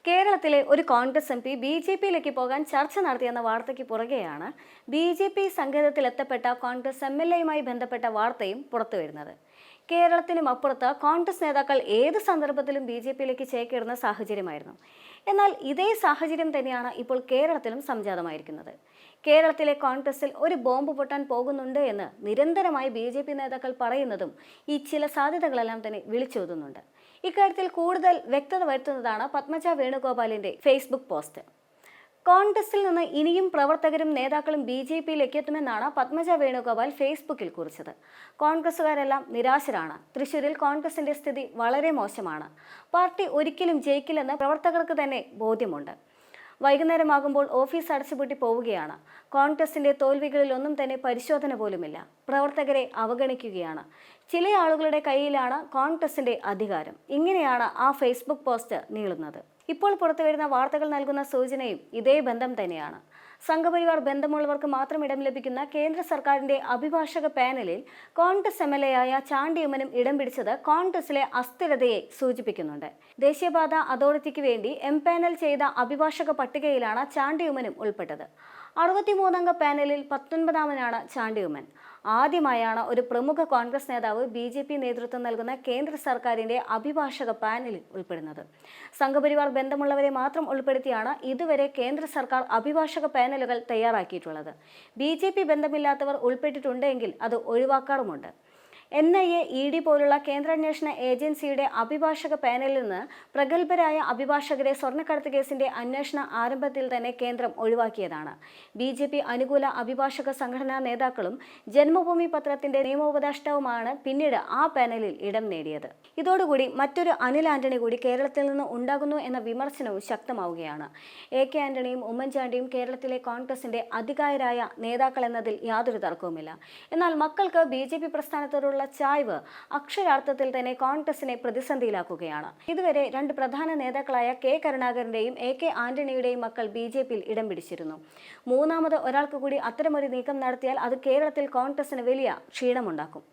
കേരളത്തിലെ ഒരു Congress M P ബി.ജെ.പിയിലേക്ക് പോകാൻ ചർച്ച നടത്തിയെന്ന വാർത്തയ്ക്ക് പുറകെയാണ് ബി.ജെ.പി സംഗീതത്തിലെത്തപ്പെട്ട കോൺഗ്രസ് എം.എൽ.എയുമായി ബന്ധപ്പെട്ട വാർത്തയും പുറത്തുവരുന്നത്. കേരളത്തിനും അപ്പുറത്ത് കോൺഗ്രസ് നേതാക്കൾ ഏത് സന്ദർഭത്തിലും ബി.ജെ.പിയിലേക്ക് ചേക്കേറുന്ന സാഹചര്യമായിരുന്നു. എന്നാൽ ഇതേ സാഹചര്യം തന്നെയാണ് ഇപ്പോൾ കേരളത്തിലും സംജാതമായിരിക്കുന്നത്. കേരളത്തിലെ കോൺഗ്രസിൽ ഒരു ബോംബ് പൊട്ടാൻ പോകുന്നുണ്ട് എന്ന് നിരന്തരമായി ബി.ജെ.പി നേതാക്കൾ പറയുന്നതും ഈ ചില സാധ്യതകളെല്ലാം തന്നെ വിളിച്ചോതുന്നുണ്ട്. ഇക്കാര്യത്തിൽ കൂടുതൽ വ്യക്തത വരുത്തുന്നതാണ് പത്മജ വേണുഗോപാലിന്റെ ഫേസ്ബുക്ക് പോസ്റ്റ്. കോൺഗ്രസിൽ നിന്ന് ഇനിയും പ്രവർത്തകരും നേതാക്കളും ബി.ജെ.പിയിലേക്ക് എത്തുമെന്നാണ് പത്മജ വേണുഗോപാൽ ഫേസ്ബുക്കിൽ കുറിച്ചത്. കോൺഗ്രസുകാരെല്ലാം നിരാശരാണ്. തൃശ്ശൂരിൽ കോൺഗ്രസിന്റെ സ്ഥിതി വളരെ മോശമാണ്. പാർട്ടി ഒരിക്കലും ജയിക്കില്ലെന്ന് പ്രവർത്തകർക്ക് തന്നെ ബോധ്യമുണ്ട്. വൈകുന്നേരമാകുമ്പോൾ ഓഫീസ് അടച്ചുപൂട്ടി പോവുകയാണ്. കോൺഗ്രസിന്റെ തോൽവികളിൽ ഒന്നും തന്നെ പരിശോധന പോലുമില്ല. പ്രവർത്തകരെ അവഗണിക്കുകയാണ്. ചില ആളുകളുടെ കയ്യിലാണ് കോൺഗ്രസിന്റെ അധികാരം. ഇങ്ങനെയാണ് ആ ഫേസ്ബുക്ക് പോസ്റ്റ് നീളുന്നത്. ഇപ്പോൾ പുറത്തുവരുന്ന വാർത്തകൾ നൽകുന്ന സൂചനയും ഇതേ ബന്ധം തന്നെയാണ്. സംഘപരിവാർ ബന്ധമുള്ളവർക്ക് മാത്രം ഇടം ലഭിക്കുന്ന കേന്ദ്ര സർക്കാരിന്റെ അഭിഭാഷക പാനലിൽ കോൺഗ്രസ് എം.എൽ.എയായ ചാണ്ടി ഉമ്മനും ഇടം പിടിച്ചത് കോൺഗ്രസിലെ അസ്ഥിരതയെ സൂചിപ്പിക്കുന്നുണ്ട്. ദേശീയപാത അതോറിറ്റിക്ക് വേണ്ടി എംപാനൽ ചെയ്ത അഭിഭാഷക പട്ടികയിലാണ് ചാണ്ടി ഉമ്മനും ഉൾപ്പെട്ടത്. 63-അംഗ പാനലിൽ 19-ാമനാണ് ചാണ്ടി ഉമ്മൻ. ആദ്യമായാണ് ഒരു പ്രമുഖ കോൺഗ്രസ് നേതാവ് ബി.ജെ.പി നേതൃത്വം നൽകുന്ന കേന്ദ്ര സർക്കാരിന്റെ അഭിഭാഷക പാനലിൽ ഉൾപ്പെടുന്നത്. സംഘപരിവാർ ബന്ധമുള്ളവരെ മാത്രം ഉൾപ്പെടുത്തിയാണ് ഇതുവരെ കേന്ദ്ര സർക്കാർ അഭിഭാഷക പാനലുകൾ തയ്യാറാക്കിയിട്ടുള്ളത്. ബി.ജെ.പി ബന്ധമില്ലാത്തവർ ഉൾപ്പെട്ടിട്ടുണ്ടെങ്കിൽ അത് ഒഴിവാക്കാറുമുണ്ട്. NIA, ED പോലുള്ള കേന്ദ്രാന്വേഷണ ഏജൻസിയുടെ അഭിഭാഷക പാനലിൽ നിന്ന് പ്രഗത്ഭരായ അഭിഭാഷകരെ സ്വർണ്ണക്കടത്ത് കേസിന്റെ അന്വേഷണ ആരംഭത്തിൽ തന്നെ കേന്ദ്രം ഒഴിവാക്കിയതാണ്. ബി.ജെ.പി അനുകൂല അഭിഭാഷക സംഘടനാ നേതാക്കളും ജന്മഭൂമി പത്രത്തിന്റെ നിയമോപദേഷ്ടാവുമാണ് പിന്നീട് ആ പാനലിൽ ഇടം നേടിയത്. ഇതോടുകൂടി മറ്റൊരു അനിൽ ആന്റണി കൂടി കേരളത്തിൽ നിന്ന് ഉണ്ടാകുന്നു എന്ന വിമർശനവും ശക്തമാവുകയാണ്. A.K. ആന്റണിയും ഉമ്മൻചാണ്ടിയും കേരളത്തിലെ കോൺഗ്രസിന്റെ അധികായരായ നേതാക്കൾ എന്നതിൽ യാതൊരു തർക്കവുമില്ല. എന്നാൽ മക്കൾക്ക് ബി.ജെ.പി പ്രസ്ഥാനത്തോടുള്ള ചായ്വ് അക്ഷരാർത്ഥത്തിൽ തന്നെ കോൺഗ്രസിനെ പ്രതിസന്ധിയിലാക്കുകയാണ്. ഇതുവരെ രണ്ട് പ്രധാന നേതാക്കളായ K. കരുണാകരന്റെയും A.K. ആന്റണിയുടെയും മക്കൾ ബി.ജെ.പിയിൽ ഇടം പിടിച്ചിരുന്നു. മൂന്നാമത് ഒരാൾക്ക് കൂടി അത്തരമൊരു നീക്കം നടത്തിയാൽ അത് കേരളത്തിൽ കോൺഗ്രസിന് വലിയ ക്ഷീണമുണ്ടാക്കും.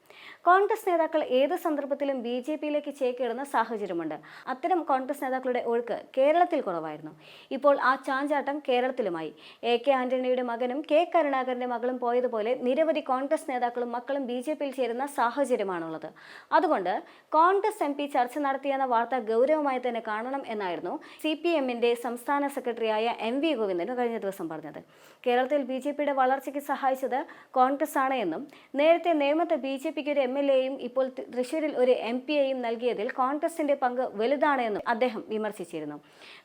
കോൺഗ്രസ് നേതാക്കൾ ഏത് സന്ദർഭത്തിലും ബി.ജെ.പിയിലേക്ക് ചേക്കേറുന്ന സാഹചര്യമുണ്ട്. അത്തരം കോൺഗ്രസ് നേതാക്കളുടെ ഒഴുക്ക് കേരളത്തിൽ കുറവായിരുന്നു. ഇപ്പോൾ ആ ചാഞ്ചാട്ടം കേരളത്തിലുമായി. A.K. ആന്റണിയുടെ മകനും K. കരുണാകരന്റെ മകളും പോയതുപോലെ നിരവധി കോൺഗ്രസ് നേതാക്കളും മക്കളും ബി.ജെ.പിയിൽ ചേരുന്ന സാഹചര്യമാണുള്ളത്. അതുകൊണ്ട് കോൺഗ്രസ് എം.പി ചർച്ച നടത്തിയെന്ന വാർത്ത ഗൗരവമായി തന്നെ കാണണം എന്നായിരുന്നു CPM-ന്റെ സംസ്ഥാന സെക്രട്ടറിയായ M.V. ഗോവിന്ദൻ കഴിഞ്ഞ ദിവസം പറഞ്ഞത്. കേരളത്തിൽ ബി.ജെ.പിയുടെ വളർച്ചയ്ക്ക് സഹായിച്ചത് കോൺഗ്രസ് ആണ് എന്നും നേരത്തെ നേമത്തെ ബി.ജെ.പിക്ക് ഒരു MLA-യും ഇപ്പോൾ തൃശ്ശൂരിൽ ഒരു MP-യെയും നൽകിയതിൽ കോൺഗ്രസിന്റെ പങ്ക് വലുതാണ് എന്നും അദ്ദേഹം വിമർശിച്ചിരുന്നു.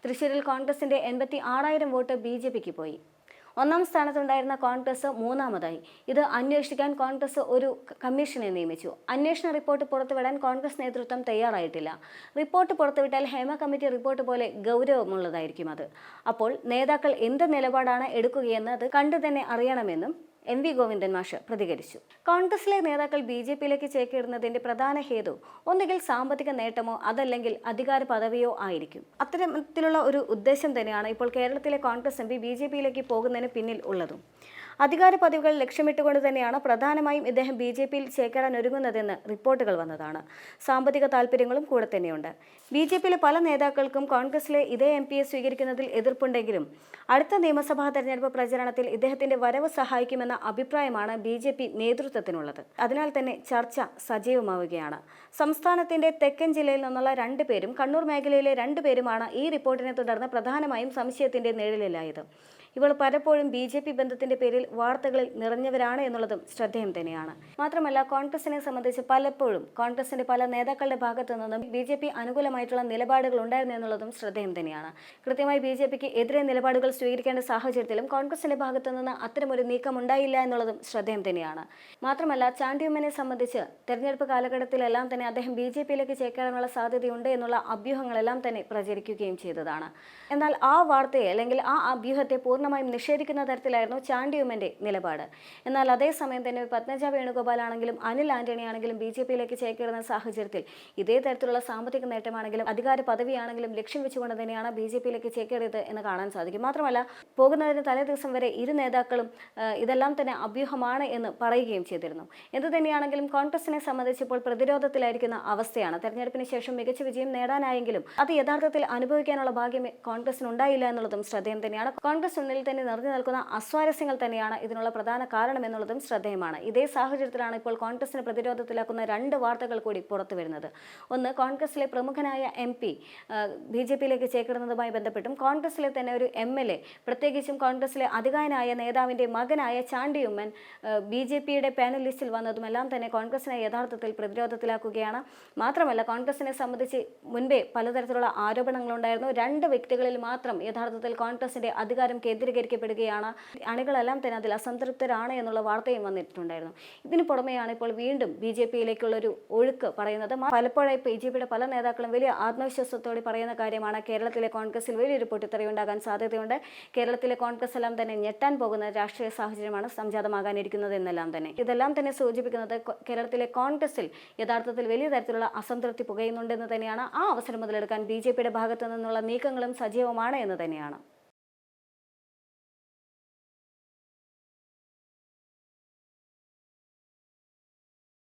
തൃശ്ശൂരിൽ കോൺഗ്രസിന്റെ 86,000 വോട്ട് ബി.ജെ.പിക്ക് പോയി. ഒന്നാം സ്ഥാനത്തുണ്ടായിരുന്ന കോൺഗ്രസ് മൂന്നാമതായി. ഇത് അന്വേഷിക്കാൻ കോൺഗ്രസ് ഒരു കമ്മീഷനെ നിയമിച്ചു. അന്വേഷണ റിപ്പോർട്ട് പുറത്തുവിടാൻ കോൺഗ്രസ് നേതൃത്വം തയ്യാറായിട്ടില്ല. റിപ്പോർട്ട് പുറത്തുവിട്ടാൽ ഹേമ കമ്മിറ്റി റിപ്പോർട്ട് പോലെ ഗൗരവമുള്ളതായിരിക്കും അത്. അപ്പോൾ നേതാക്കൾ എന്ത് നിലപാടാണ് എടുക്കുകയെന്ന് അത് കണ്ടു തന്നെ അറിയണമെന്നും M.V. ഗോവിന്ദൻ മാഷ് പ്രതികരിച്ചു. കോൺഗ്രസിലെ നേതാക്കൾ ബി.ജെ.പിയിലേക്ക് ചേക്കേറുന്നതിന്റെ പ്രധാന ഹേതു ഒന്നുകിൽ സാമ്പത്തിക നേട്ടമോ അതല്ലെങ്കിൽ അധികാര പദവിയോ ആയിരിക്കും. അത്തരത്തിലുള്ള ഒരു ഉദ്ദേശം തന്നെയാണ് ഇപ്പോൾ കേരളത്തിലെ കോൺഗ്രസ് എം.പി ബി.ജെ.പിയിലേക്ക് പോകുന്നതിന് പിന്നിൽ ഉള്ളതും. അധികാര പദവികൾ ലക്ഷ്യമിട്ടുകൊണ്ട് തന്നെയാണ് പ്രധാനമായും ഇദ്ദേഹം ബി.ജെ.പിയിൽ ചേക്കേറാൻ ഒരുങ്ങുന്നതെന്ന് റിപ്പോർട്ടുകൾ വന്നതാണ്. സാമ്പത്തിക താല്പര്യങ്ങളും കൂടെ തന്നെയുണ്ട്. ബി.ജെ.പിയിലെ പല നേതാക്കൾക്കും കോൺഗ്രസിലെ ഇതേ MP-യെ സ്വീകരിക്കുന്നതിൽ എതിർപ്പുണ്ടെങ്കിലും അടുത്ത നിയമസഭാ തെരഞ്ഞെടുപ്പ് പ്രചരണത്തിൽ ഇദ്ദേഹത്തിന്റെ വരവ് സഹായിക്കുമെന്ന അഭിപ്രായമാണ് ബി.ജെ.പി നേതൃത്വത്തിനുള്ളത്. അതിനാൽ തന്നെ ചർച്ച സജീവമാവുകയാണ്. സംസ്ഥാനത്തിന്റെ തെക്കൻ ജില്ലയിൽ നിന്നുള്ള 2 പേരും കണ്ണൂർ മേഖലയിലെ 2 പേരുമാണ് ഈ റിപ്പോർട്ടിനെ തുടർന്ന് പ്രധാനമായും സംശയത്തിന്റെ നിഴലിലായത്. ഇവർ പലപ്പോഴും ബി.ജെ.പി ബന്ധത്തിന്റെ പേരിൽ വാർത്തകളിൽ നിറഞ്ഞവരാണ് എന്നുള്ളതും ശ്രദ്ധേയം തന്നെയാണ്. മാത്രമല്ല കോൺഗ്രസിനെ സംബന്ധിച്ച് പലപ്പോഴും കോൺഗ്രസിന്റെ പല നേതാക്കളുടെ ഭാഗത്തു നിന്നും ബി.ജെ.പി അനുകൂലമായിട്ടുള്ള നിലപാടുകൾ ഉണ്ടായിരുന്നു എന്നുള്ളതും ശ്രദ്ധേയം തന്നെയാണ്. കൃത്യമായി ബി.ജെ.പിക്ക് എതിരെ നിലപാടുകൾ സ്വീകരിക്കേണ്ട സാഹചര്യത്തിലും കോൺഗ്രസിന്റെ ഭാഗത്തു നിന്ന് അത്തരമൊരു നീക്കം ഉണ്ടായില്ല എന്നുള്ളതും ശ്രദ്ധേയം തന്നെയാണ്. മാത്രമല്ല ചാണ്ടി ഉമ്മനെ സംബന്ധിച്ച് തെരഞ്ഞെടുപ്പ് കാലഘട്ടത്തിലെല്ലാം തന്നെ അദ്ദേഹം ബി.ജെ.പിയിലേക്ക് ചേക്കേറാനുള്ള സാധ്യതയുണ്ട് എന്നുള്ള അഭ്യൂഹങ്ങളെല്ലാം തന്നെ പ്രചരിക്കുകയും ചെയ്തതാണ്. എന്നാൽ ആ വാർത്തയെ അല്ലെങ്കിൽ ആ അഭ്യൂഹത്തെ പൂർണ്ണമായും നിഷേധിക്കുന്ന തരത്തിലായിരുന്നു ചാണ്ടി ഉമ്മന്റെ നിലപാട്. എന്നാൽ അതേസമയം തന്നെ പത്മജ വേണുഗോപാൽ ആണെങ്കിലും അനിൽ ആന്റണി ആണെങ്കിലും BJPയിലേക്ക് ചേക്കേറുന്ന സാഹചര്യത്തിൽ ഇതേ തരത്തിലുള്ള സാമ്പത്തിക നേട്ടമാണെങ്കിലും അധികാര പദവിയാണെങ്കിലും ലക്ഷ്യം വെച്ചുകൊണ്ട് തന്നെയാണ് BJPയിലേക്ക് ചേക്കേറിയത് എന്ന് കാണാൻ സാധിക്കും. മാത്രമല്ല പോകുന്നതിന് തലേ ദിവസം വരെ ഇരു നേതാക്കളും ഇതെല്ലാം തന്നെ അഭ്യൂഹമാണ് എന്ന് പറയുകയും ചെയ്തിരുന്നു. എന്തു തന്നെയാണെങ്കിലും കോൺഗ്രസിനെ സംബന്ധിച്ചിപ്പോൾ പ്രതിരോധത്തിലായിരിക്കുന്ന അവസ്ഥയാണ്. തെരഞ്ഞെടുപ്പിന് ശേഷം മികച്ച വിജയം നേടാനായെങ്കിലും അത് യഥാർത്ഥത്തിൽ അനുഭവിക്കാനുള്ള ഭാഗ്യം കോൺഗ്രസിന് ഉണ്ടായില്ല എന്നുള്ളതും ശ്രദ്ധേയം തന്നെയാണ്. കോൺഗ്രസ് ഉള്ളിൽ തന്നെ നിറഞ്ഞു നിൽക്കുന്ന അസ്വാരസ്യങ്ങൾ തന്നെയാണ് ഇതിനുള്ള പ്രധാന കാരണം എന്നുള്ളതും ശ്രദ്ധേയമാണ്. ഇതേ സാഹചര്യത്തിലാണ് ഇപ്പോൾ കോൺഗ്രസിനെ പ്രതിരോധത്തിലാക്കുന്ന രണ്ട് വാർത്തകൾ കൂടി പുറത്തു വരുന്നത്. ഒന്ന്, കോൺഗ്രസിലെ പ്രമുഖനായ MP BJPയിലേക്ക് ചേക്കേറുന്നതുമായി ബന്ധപ്പെട്ടും കോൺഗ്രസിലെ തന്നെ ഒരു MLA, പ്രത്യേകിച്ചും കോൺഗ്രസിലെ അധികായനായ നേതാവിൻ്റെ മകനായ ചാണ്ടി ഉമ്മൻ BJPയുടെ പാനൽ ലിസ്റ്റിൽ വന്നതുമെല്ലാം തന്നെ കോൺഗ്രസിനെ യഥാർത്ഥത്തിൽ പ്രതിരോധത്തിലാക്കുകയാണ്. മാത്രമല്ല കോൺഗ്രസിനെ സംബന്ധിച്ച് മുൻപേ പലതരത്തിലുള്ള ആരോപണങ്ങളുണ്ടായിരുന്നു. രണ്ട് വ്യക്തികളിൽ മാത്രം യഥാർത്ഥത്തിൽ കോൺഗ്രസിന്റെ അധികാരം കേന്ദ്രീകരിക്കപ്പെടുകയാണ്, അണികളെല്ലാം തന്നെ അതിൽ അസംതൃപ്തരാണ് എന്നുള്ള വാർത്തയും വന്നിട്ടുണ്ടായിരുന്നു. ഇതിന് പുറമെയാണ് ഇപ്പോൾ വീണ്ടും BJPയിലേക്കുള്ളൊരു ഒഴുക്ക് പറയുന്നത്. പലപ്പോഴായി BJPയുടെ പല നേതാക്കളും വലിയ ആത്മവിശ്വാസത്തോടെ പറയുന്ന കാര്യമാണ് കേരളത്തിലെ കോൺഗ്രസിൽ വലിയൊരു പൊട്ടിത്തെറി ഉണ്ടാകാൻ സാധ്യതയുണ്ട്, കേരളത്തിലെ കോൺഗ്രസ് എല്ലാം തന്നെ ഞെട്ടാൻ പോകുന്ന രാഷ്ട്രീയ സാഹചര്യമാണ് സംജാതമാകാനിരിക്കുന്നത് എന്നെല്ലാം തന്നെ. ഇതെല്ലാം തന്നെ സൂചിപ്പിക്കുന്നത് കേരളത്തിലെ കോൺഗ്രസിൽ യഥാർത്ഥത്തിൽ വലിയ തരത്തിലുള്ള അസംതൃപ്തി പുകയുന്നുണ്ടെന്ന് തന്നെയാണ്. ആ അവസരം മുതലെടുക്കാൻ BJPയുടെ ഭാഗത്തു നിന്നുള്ള നീക്കങ്ങളും സജീവമാണ് എന്ന് തന്നെയാണ്.